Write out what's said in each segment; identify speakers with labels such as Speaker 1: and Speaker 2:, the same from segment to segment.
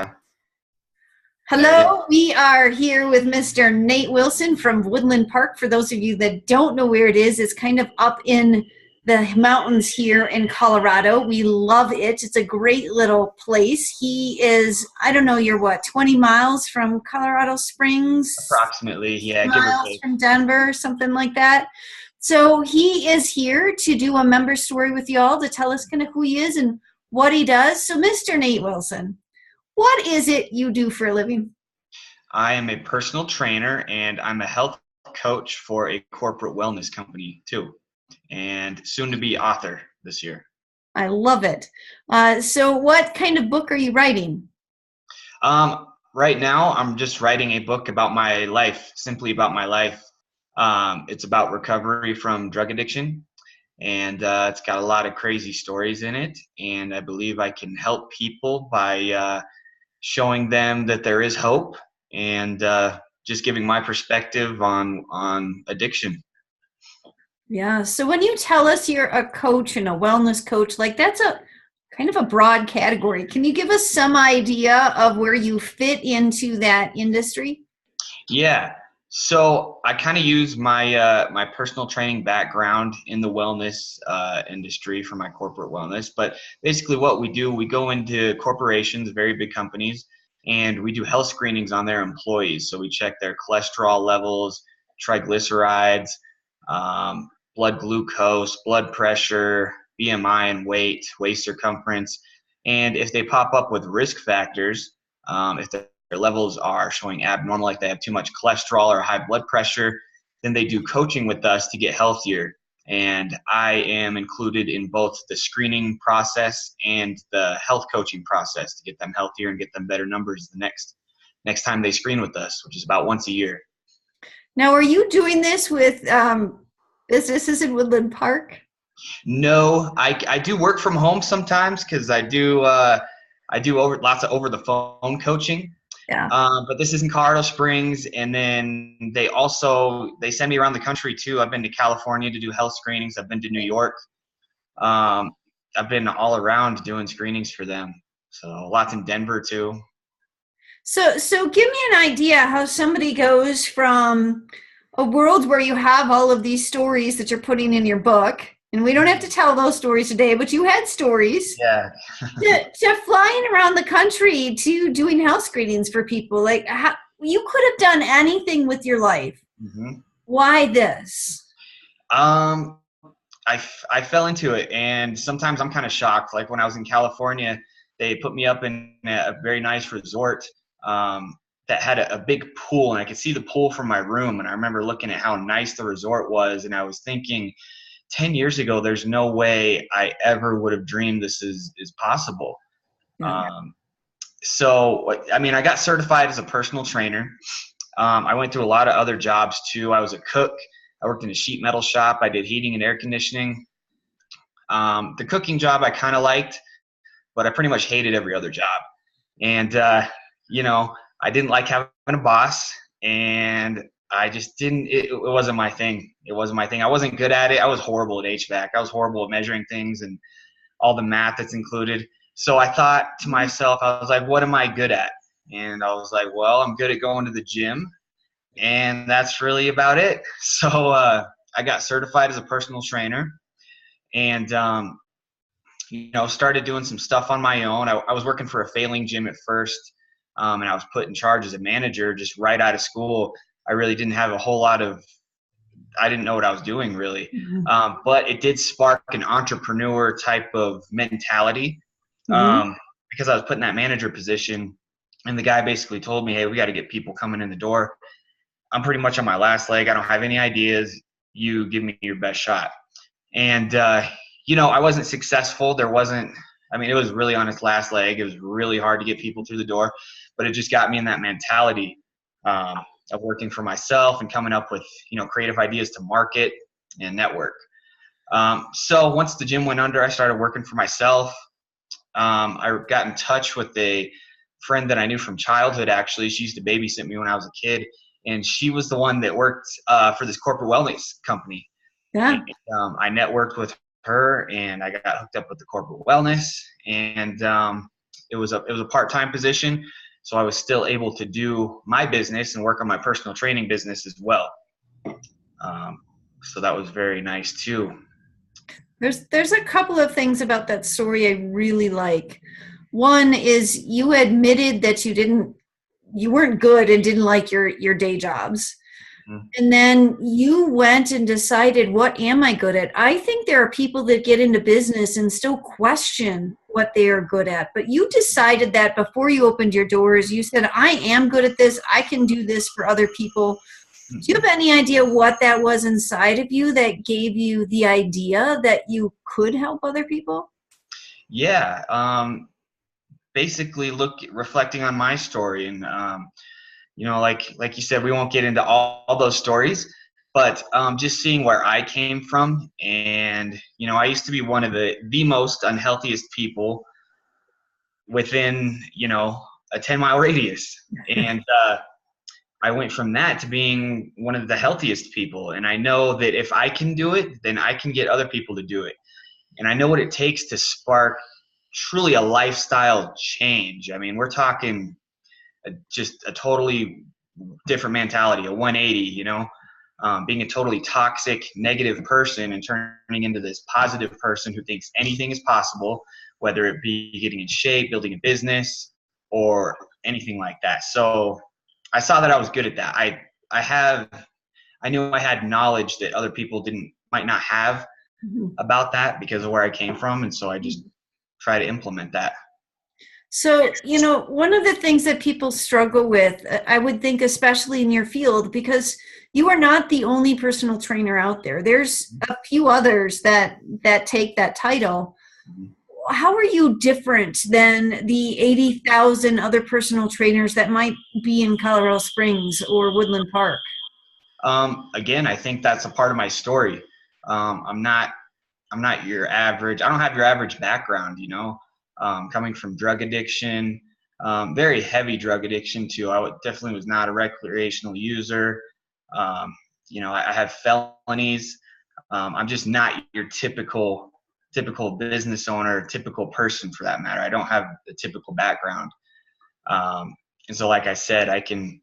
Speaker 1: Okay. There it is.
Speaker 2: Hello, we are here with Mr. Nate Wilson from Woodland Park. For those of you that don't know where it is, it's kind of up in the mountains here in Colorado. We love it. It's a great little place. He is, I don't know, you're what, 20 miles from Colorado Springs?
Speaker 1: Approximately, yeah, give or
Speaker 2: Miles
Speaker 1: take.
Speaker 2: from Denver, something like that. So he is here to do a member story with y'all to tell us kind of who he is and what he does. So Mr. Nate Wilson, what is it you do for a living?
Speaker 1: I am a personal trainer and I'm a health coach for a corporate wellness company too, and soon to be author this year.
Speaker 2: I love it. So what kind of book are you writing?
Speaker 1: Right now, I'm just writing a book about my life, simply about my life. It's about recovery from drug addiction, and it's got a lot of crazy stories in it. And I believe I can help people by showing them that there is hope and just giving my perspective on addiction.
Speaker 2: Yeah. So when you tell us you're a coach and a wellness coach, like that's a kind of a broad category. Can you give us some idea of where you fit into that industry?
Speaker 1: Yeah. So I kind of use my personal training background in the wellness industry for my corporate wellness. But basically, what we do, we go into corporations, very big companies, and we do health screenings on their employees. So we check their cholesterol levels, triglycerides, blood glucose, blood pressure, BMI and weight, waist circumference, and if they pop up with risk factors, if their levels are showing abnormal, like they have too much cholesterol or high blood pressure, then they do coaching with us to get healthier. And I am included in both the screening process and the health coaching process to get them healthier and get them better numbers the next time they screen with us, which is about once a year.
Speaker 2: Now, are you doing this with businesses in Woodland Park?
Speaker 1: No, I do work from home sometimes because I do over lots of over the phone coaching.
Speaker 2: Yeah.
Speaker 1: But this is in Colorado Springs, and then they send me around the country too. I've been to California to do health screenings. I've been to New York. Um, I've been all around doing screenings for them. So lots in Denver too.
Speaker 2: So give me an idea how somebody goes from a world where you have all of these stories that you're putting in your book, and we don't have to tell those stories today, but you had stories
Speaker 1: Yeah.
Speaker 2: to flying around the country to doing health screenings for people. Like how, you could have done anything with your life.
Speaker 1: hmm
Speaker 2: Why this?
Speaker 1: Um, I fell into it, and sometimes I'm kind of shocked. Like when I was in California, they put me up in a very nice resort um, that had a big pool, and I could see the pool from my room. And I remember looking at how nice the resort was, and I was thinking, 10 years ago, there's no way I ever would have dreamed this is possible.
Speaker 2: Yeah.
Speaker 1: So, I mean, I got certified as a personal trainer. I went through a lot of other jobs too. I was a cook. I worked in a sheet metal shop. I did heating and air conditioning. The cooking job I kind of liked, but I pretty much hated every other job. And, you know, I didn't like having a boss, and I just it wasn't my thing. It wasn't my thing. I wasn't good at it. I was horrible at HVAC. I was horrible at measuring things and all the math that's included. So I thought to myself, I was like, what am I good at? And I was like, well, I'm good at going to the gym, and that's really about it. So I got certified as a personal trainer, and started doing some stuff on my own. I was working for a failing gym at first, and I was put in charge as a manager just right out of school. I really didn't have a whole lot of I didn't know what I was doing really. But it did spark an entrepreneur type of mentality
Speaker 2: Mm-hmm.
Speaker 1: um, because I was put in that manager position, and the guy basically told me, hey, we got to get people coming in the door. I'm pretty much on my last leg. I don't have any ideas. You give me your best shot. And, I wasn't successful. It was really on its last leg. It was really hard to get people through the door, but it just got me in that mentality um, of working for myself and coming up with, creative ideas to market and network. So once the gym went under, I started working for myself. I got in touch with a friend that I knew from childhood, actually. She used to babysit me when I was a kid, and she was the one that worked for this corporate wellness company. And
Speaker 2: Yeah.
Speaker 1: I networked with her, and I got hooked up with the corporate wellness. And it was a part-time position, so I was still able to do my business and work on my personal training business as well. So that was very nice too.
Speaker 2: There's a couple of things about that story I really like. One is you admitted that you weren't good and didn't like your day jobs. And then you went and decided, what am I good at? I think there are people that get into business and still question what they are good at. But you decided that before you opened your doors. You said, I am good at this. I can do this for other people. Do you have any idea what that was inside of you that gave you the idea that you could help other people?
Speaker 1: Yeah. Basically reflecting on my story, and like you said, we won't get into all those stories, but just seeing where I came from. And I used to be one of the most unhealthiest people within a 10-mile radius, and I went from that to being one of the healthiest people. And I know that if I can do it, then I can get other people to do it. And I know what it takes to spark truly a lifestyle change. I mean, we're talking just a totally different mentality, a 180, being a totally toxic, negative person and turning into this positive person who thinks anything is possible, whether it be getting in shape, building a business, or anything like that. So I saw that I was good at that. I knew I had knowledge that other people might not have about that because of where I came from. And so I just try to implement that.
Speaker 2: So, one of the things that people struggle with, I would think, especially in your field, because you are not the only personal trainer out there. There's a few others that take that title. How are you different than the 80,000 other personal trainers that might be in Colorado Springs or Woodland Park?
Speaker 1: Again, I think that's a part of my story. I'm not your average. I don't have your average background, coming from drug addiction, very heavy drug addiction too. Definitely was not a recreational user. I have felonies. I'm just not your typical business owner, typical person for that matter. I don't have a typical background. And so, like I said, I can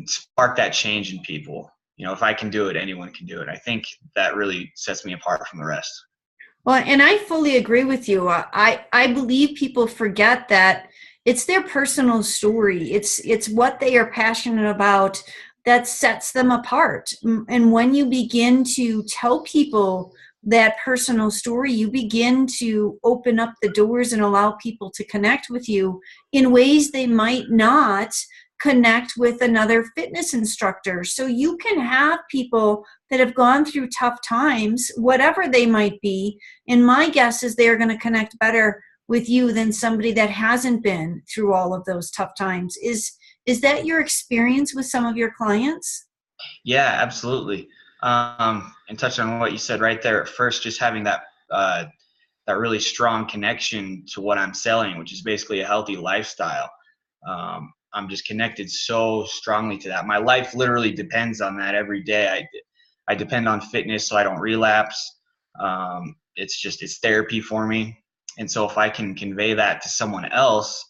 Speaker 1: spark that change in people. If I can do it, anyone can do it. I think that really sets me apart from the rest.
Speaker 2: Well, and I fully agree with you. I believe people forget that it's their personal story. It's what they are passionate about that sets them apart. And when you begin to tell people that personal story, you begin to open up the doors and allow people to connect with you in ways they might not connect with another fitness instructor. So you can have people that have gone through tough times, whatever they might be, and my guess is they're going to connect better with you than somebody that hasn't been through all of those tough times. Is that your experience with some of your clients?
Speaker 1: Yeah, absolutely. And touch on what you said right there at first, just having that really strong connection to what I'm selling, which is basically a healthy lifestyle. I'm just connected so strongly to that. My life literally depends on that every day. I depend on fitness so I don't relapse. It's therapy for me. And so if I can convey that to someone else,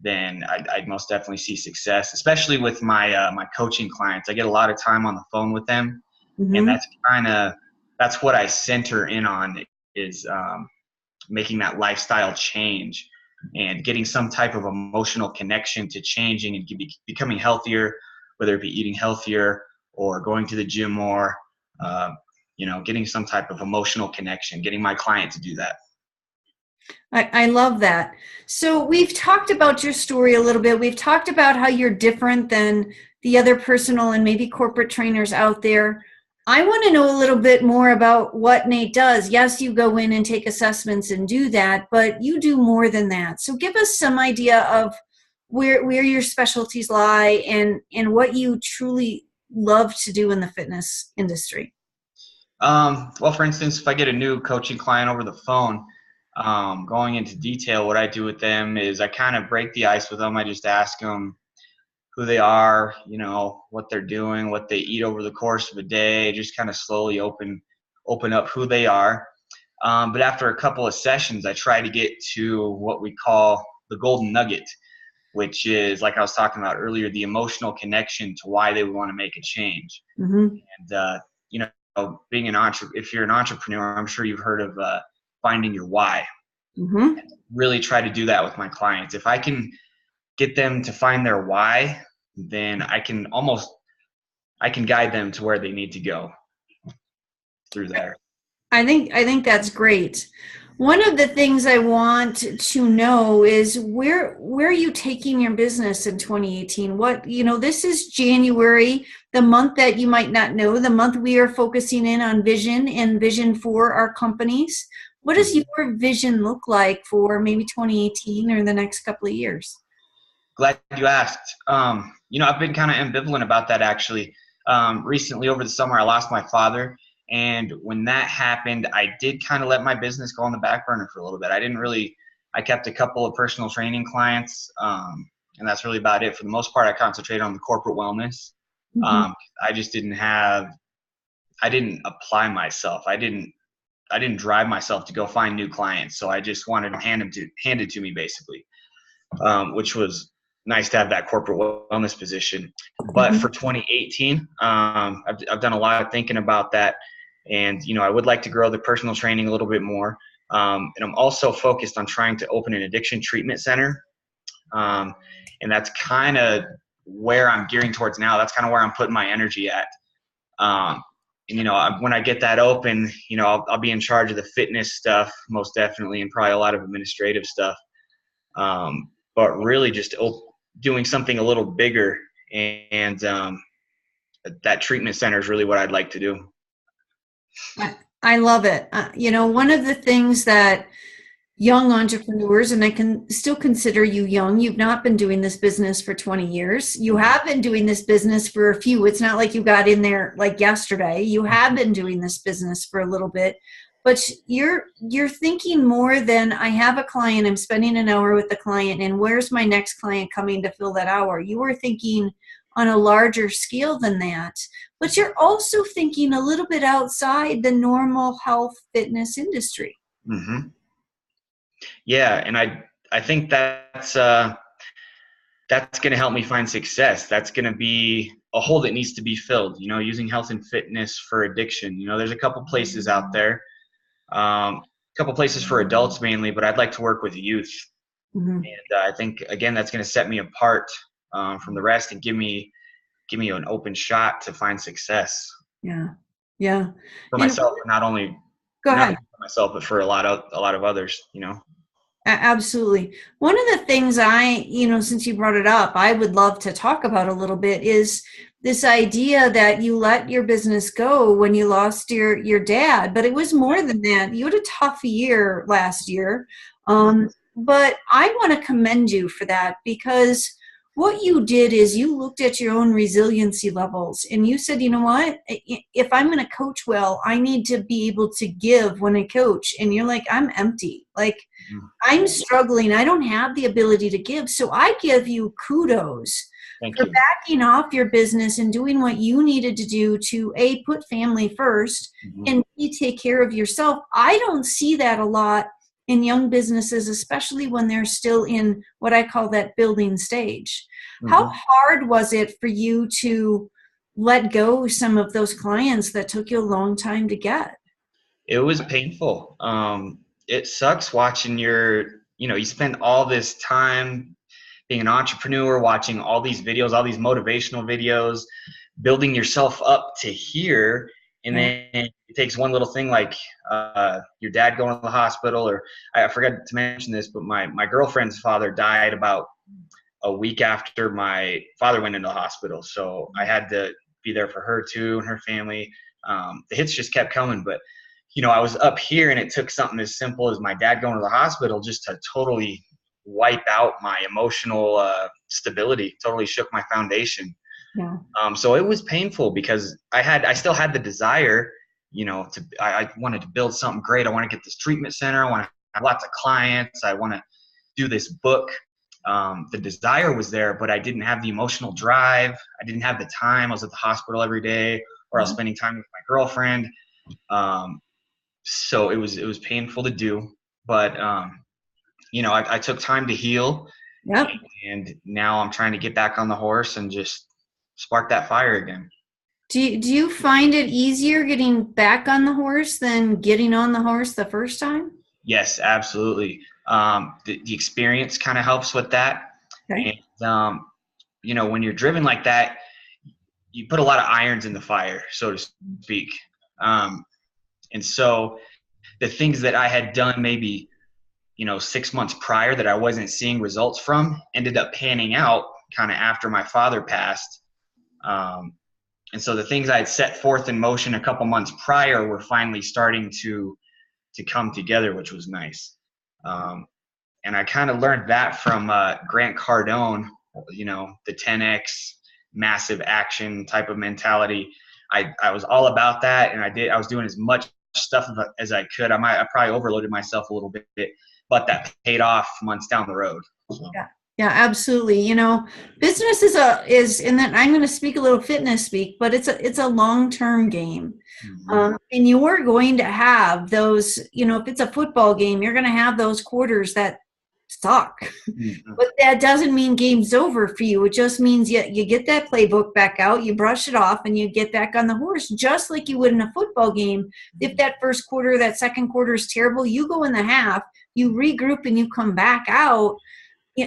Speaker 1: then I'd most definitely see success, especially with my my coaching clients. I get a lot of time on the phone with them, and that's what I center in on is making that lifestyle change and getting some type of emotional connection to changing and becoming healthier, whether it be eating healthier or going to the gym more, getting some type of emotional connection, getting my client to do that.
Speaker 2: I love that. So we've talked about your story a little bit. We've talked about how you're different than the other personal and maybe corporate trainers out there. I want to know a little bit more about what Nate does. Yes, you go in and take assessments and do that, but you do more than that. So give us some idea of where your specialties lie and what you truly love to do in the fitness industry.
Speaker 1: Well, for instance, if I get a new coaching client over the phone, going into detail, what I do with them is I kind of break the ice with them. I just ask them who they are, what they're doing, what they eat over the course of a day, just kind of slowly open up who they are. But after a couple of sessions, I try to get to what we call the golden nugget, which is, like I was talking about earlier, the emotional connection to why they would want to make a change.
Speaker 2: Mm-hmm.
Speaker 1: And you know, being an if you're an entrepreneur, I'm sure you've heard of finding your why.
Speaker 2: Mm-hmm.
Speaker 1: Really try to do that with my clients. If I can get them to find their why, then I can guide them to where they need to go through there.
Speaker 2: I think that's great. One of the things I want to know is where are you taking your business in 2018? What, this is January, the month that you might not know, the month we are focusing in on vision and vision for our companies. What does your vision look like for maybe 2018 or the next couple of years?
Speaker 1: Glad you asked. I've been kind of ambivalent about that, actually. Recently over the summer, I lost my father. And when that happened, I did kind of let my business go on the back burner for a little bit. I kept a couple of personal training clients, and that's really about it. For the most part, I concentrated on the corporate wellness.
Speaker 2: Mm-hmm.
Speaker 1: I didn't apply myself. I didn't drive myself to go find new clients. So I just wanted them handed to me, basically, which was nice to have that corporate wellness position. But
Speaker 2: Mm-hmm.
Speaker 1: for 2018, I've done a lot of thinking about that. And, I would like to grow the personal training a little bit more. And I'm also focused on trying to open an addiction treatment center. And that's kind of where I'm gearing towards now. That's kind of where I'm putting my energy at. And, when I get that open, I'll be in charge of the fitness stuff, most definitely, and probably a lot of administrative stuff. But really just doing something a little bigger. And that treatment center is really what I'd like to do.
Speaker 2: I love it. One of the things that young entrepreneurs, and I can still consider you young, you've not been doing this business for 20 years. You have been doing this business for a few. It's not like you got in there like yesterday. You have been doing this business for a little bit, but you're thinking more than I have a client, I'm spending an hour with the client, and where's my next client coming to fill that hour? You are thinking on a larger scale than that, but you're also thinking a little bit outside the normal health fitness industry.
Speaker 1: Mm-hmm. Yeah, and I think that's going to help me find success. That's going to be a hole that needs to be filled. Using health and fitness for addiction. There's a couple places out there, a couple places for adults mainly, but I'd like to work with youth.
Speaker 2: Mm-hmm.
Speaker 1: And I think again that's going to set me apart from the rest and give me an open shot to find success.
Speaker 2: Yeah.
Speaker 1: For myself, not only
Speaker 2: Go ahead.
Speaker 1: for myself, but for a lot of others.
Speaker 2: Absolutely. One of the things since you brought it up, I would love to talk about a little bit is this idea that you let your business go when you lost your dad, but it was more than that. You had a tough year last year. But I want to commend you for that, because what you did is you looked at your own resiliency levels and you said, you know what, if I'm going to coach well, I need to be able to give when I coach. And you're like, I'm empty. Like, I'm struggling. I don't have the ability to give. So I give you kudos for backing off your business and doing what you needed to do to A, put family first, and B, take care of yourself. I don't see that a lot in young businesses, especially when they're still in what I call that building stage. How hard was it for you to let go some of those clients that took you a long time to get?
Speaker 1: It was painful. It sucks watching you spend all this time being an entrepreneur, watching all these videos, all these motivational videos, building yourself up to here. And then it takes one little thing like your dad going to the hospital, or I forgot to mention this, but my girlfriend's father died about a week after my father went into the hospital. So I had to be there for her too and her family. The hits just kept coming, but I was up here and it took something as simple as my dad going to the hospital just to totally wipe out my emotional stability, totally shook my foundation.
Speaker 2: Yeah.
Speaker 1: So it was painful because I still had the desire, I wanted to build something great. I want to get this treatment center. I want to have lots of clients. I want to do this book. The desire was there, but I didn't have the emotional drive. I didn't have the time. I was at the hospital every day, or I was spending time with my girlfriend. So it was painful to do, but I took time to heal,
Speaker 2: Yep.
Speaker 1: and now I'm trying to get back on the horse and just spark that fire again.
Speaker 2: Do you find it easier getting back on the horse than getting on the horse the first time?
Speaker 1: Yes, absolutely. The experience kind of helps with that.
Speaker 2: Okay.
Speaker 1: And, when you're driven like that, you put a lot of irons in the fire, so to speak. And so the things that I had done maybe, 6 months prior that I wasn't seeing results from ended up panning out kind of after my father passed. And so the things I had set forth in motion a couple months prior were finally starting to come together, which was nice. And I kind of learned that from Grant Cardone, the 10X massive action type of mentality. I was all about that, and I was doing as much stuff as I could. I probably overloaded myself a little bit, but that paid off months down the road. So.
Speaker 2: Yeah, absolutely. Business is, and then I'm going to speak a little fitness speak, but it's a long-term game.
Speaker 1: Mm-hmm.
Speaker 2: And you're going to have those, if it's a football game, you're going to have those quarters that suck. Mm-hmm. But that doesn't mean game's over for you. It just means you get that playbook back out, you brush it off, and you get back on the horse, just like you would in a football game. If that first quarter, that second quarter is terrible, you go in the half, you regroup, and you come back out.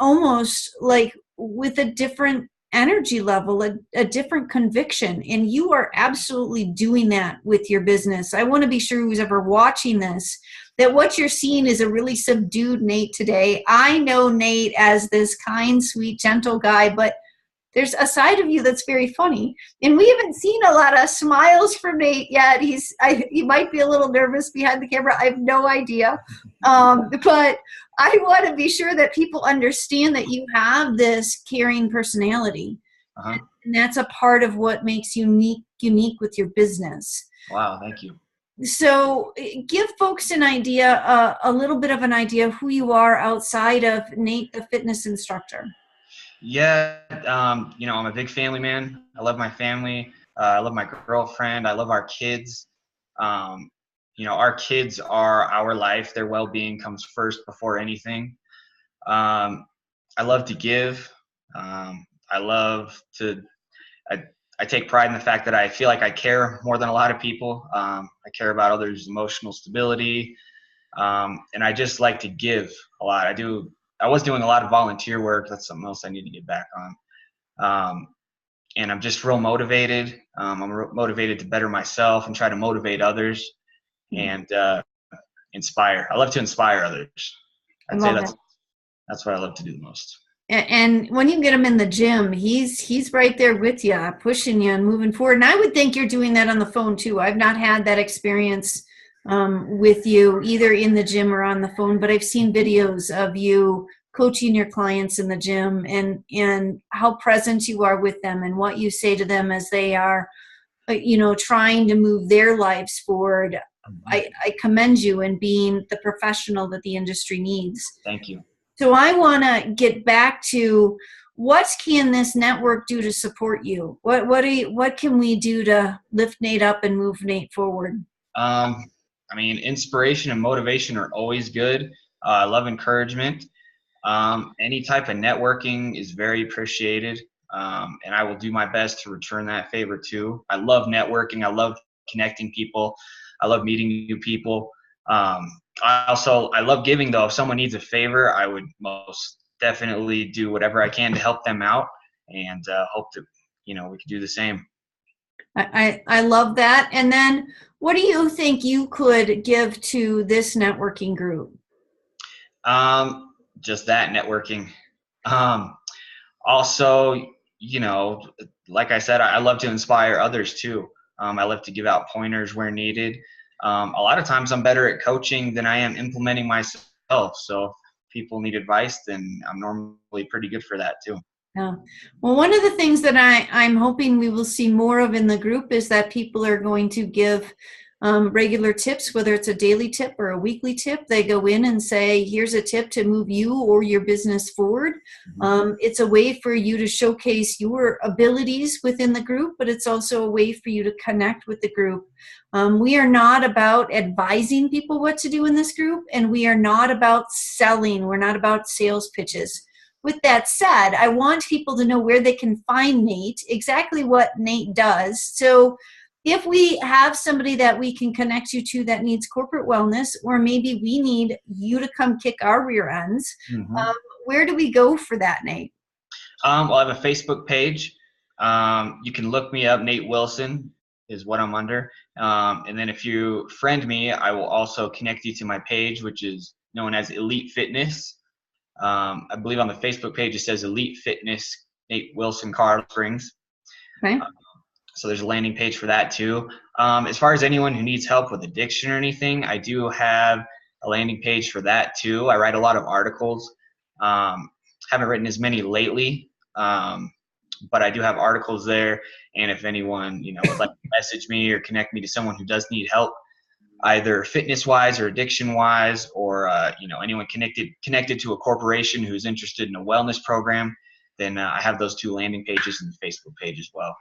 Speaker 2: Almost like with a different energy level, a different conviction. And you are absolutely doing that with your business. I want to be sure who's ever watching this, that what you're seeing is a really subdued Nate today. I know Nate as this kind, sweet, gentle guy, but there's a side of you that's very funny. And we haven't seen a lot of smiles from Nate yet. He might be a little nervous behind the camera. I have no idea. But I want to be sure that people understand that you have this caring personality. Uh-huh. And that's a part of what makes you unique with your business.
Speaker 1: Wow, thank you.
Speaker 2: So give folks an idea, a little bit of an idea of who you are outside of Nate, the fitness instructor.
Speaker 1: Yeah, I'm a big family man. I love my family. I love my girlfriend. I love our kids. Our kids are our life. Their well-being comes first before anything. I love to give. I take pride in the fact that I feel like I care more than a lot of people. I care about others' emotional stability. And I just like to give a lot. I was doing a lot of volunteer work. That's something else I need to get back on. And I'm just real motivated. I'm motivated to better myself and try to motivate others and inspire. I love to inspire others. I'd say that's what I love to do the most.
Speaker 2: And when you get him in the gym, he's right there with you, pushing you and moving forward. And I would think you're doing that on the phone too. I've not had that experience with you either in the gym or on the phone, but I've seen videos of you coaching your clients in the gym and how present you are with them and what you say to them as they are, trying to move their lives forward. I commend you in being the professional that the industry needs.
Speaker 1: Thank you.
Speaker 2: So I want to get back to what can this network do to support you? What can we do to lift Nate up and move Nate forward?
Speaker 1: Inspiration and motivation are always good. I love encouragement. Any type of networking is very appreciated, and I will do my best to return that favor too. I love networking. I love connecting people. I love meeting new people. I love giving though. If someone needs a favor, I would most definitely do whatever I can to help them out, and hope that we could do the same.
Speaker 2: I love that. And then what do you think you could give to this networking group?
Speaker 1: Just that, networking. Also, like I said, I love to inspire others too. I love to give out pointers where needed. A lot of times I'm better at coaching than I am implementing myself. So if people need advice, then I'm normally pretty good for that too.
Speaker 2: Yeah. Well, one of the things that I'm hoping we will see more of in the group is that people are going to give regular tips, whether it's a daily tip or a weekly tip. They go in and say, here's a tip to move you or your business forward. It's a way for you to showcase your abilities within the group, but it's also a way for you to connect with the group. We are not about advising people what to do in this group, and we are not about selling. We're not about sales pitches. With that said, I want people to know where they can find Nate, exactly what Nate does. So if we have somebody that we can connect you to that needs corporate wellness, or maybe we need you to come kick our rear ends, where do we go for that, Nate?
Speaker 1: Well, I have a Facebook page. You can look me up. Nate Wilson is what I'm under. And then if you friend me, I will also connect you to my page, which is known as Elite Fitness. I believe on the Facebook page it says Elite Fitness Nate Wilson, Colorado Springs.
Speaker 2: Okay.
Speaker 1: So there's a landing page for that too. As far as anyone who needs help with addiction or anything, I do have a landing page for that too. I write a lot of articles. Haven't written as many lately, but I do have articles there. And if anyone, would like to message me or connect me to someone who does need help, either fitness-wise or addiction-wise, or anyone connected to a corporation who's interested in a wellness program, then I have those two landing pages and the Facebook page as well.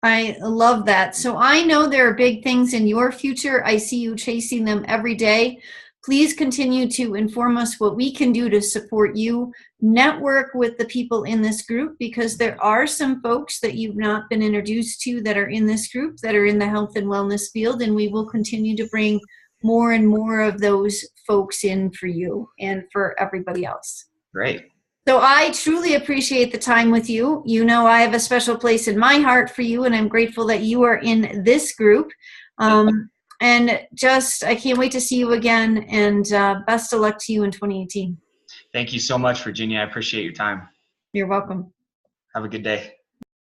Speaker 2: I love that. So I know there are big things in your future. I see you chasing them every day. Please continue to inform us what we can do to support you. Network with the people in this group, because there are some folks that you've not been introduced to that are in this group that are in the health and wellness field, and we will continue to bring more and more of those folks in for you and for everybody else.
Speaker 1: Great.
Speaker 2: So I truly appreciate the time with you. I have a special place in my heart for you, and I'm grateful that you are in this group. And I can't wait to see you again, and best of luck to you in 2018.
Speaker 1: Thank you so much, Virginia. I appreciate your time.
Speaker 2: You're welcome.
Speaker 1: Have a good day.